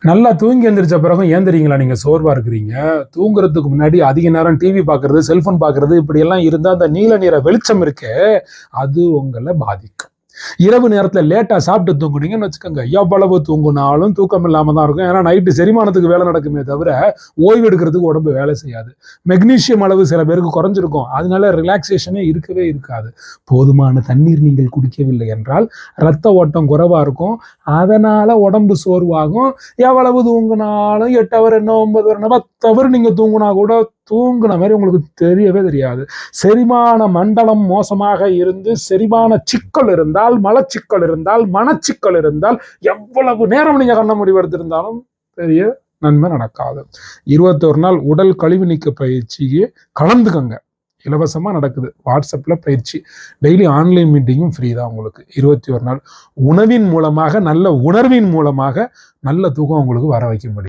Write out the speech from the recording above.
நல்லா தூங்கி எந்திரிச்ச பிறகும் ஏன் தெரியுங்களா நீங்க சோர்வா இருக்கிறீங்க? தூங்குறதுக்கு முன்னாடி அதிக நேரம் டிவி பார்க்கறது, செல்போன் பார்க்கறது இப்படியெல்லாம் இருந்தா அந்த நீல நிற வெளிச்சம் இருக்கே, அது உங்கள பாதிக்கும். இரவு நேரத்துல லேட்டா சாப்பிட்டு தூங்குனீங்கன்னு வச்சுக்கோங்க, எவ்வளவு தூங்குனாலும் தூக்கம் இல்லாம தான் இருக்கும். ஏன்னா நைட்டு செரிமானத்துக்கு வேலை நடக்குமே தவிர, ஓய்வு எடுக்கிறதுக்கு உடம்பு வேலை செய்யாது. மெக்னீசியம் அளவு சில பேருக்கு குறைஞ்சிருக்கும். அதனால ரிலாக்ஸேஷனே இருக்கவே இருக்காது. போதுமான தண்ணீர் நீங்கள் குடிக்கவில்லை என்றால் ரத்த ஓட்டம் குறைவா இருக்கும். அதனால உடம்பு சோர்வாகும். எவ்வளவு தூங்குனாலும் 8 ஹவர் என்ன 9 ஹவர் என்ன 10 ஹவர் நீங்க தூங்குனா கூட தூங்குன மாதிரி உங்களுக்கு தெரியவே தெரியாது. செரிமான மண்டலம் மோசமாக இருந்து செரிமான சிக்கல் இருந்தால், மலச்சிக்கல் இருந்தால், மனச்சிக்கல் இருந்தால், எவ்வளவு நேரம் நீங்க கண்ண முடிவெடுத்திருந்தாலும் பெரிய நன்மை நடக்காது. 21 நாள் உடல் கழிவு நீக்க பயிற்சிக்கு கலந்துக்கங்க. இலவசமா நடக்குது. வாட்ஸ்அப்ல பயிற்சி. டெய்லி ஆன்லைன் மீட்டிங்கும் ஃப்ரீ தான் உங்களுக்கு. 21 நாள் உணவின் மூலமாக, நல்ல உணர்வின் மூலமாக நல்ல தூக்கம் உங்களுக்கு வர வைக்க முடியும்.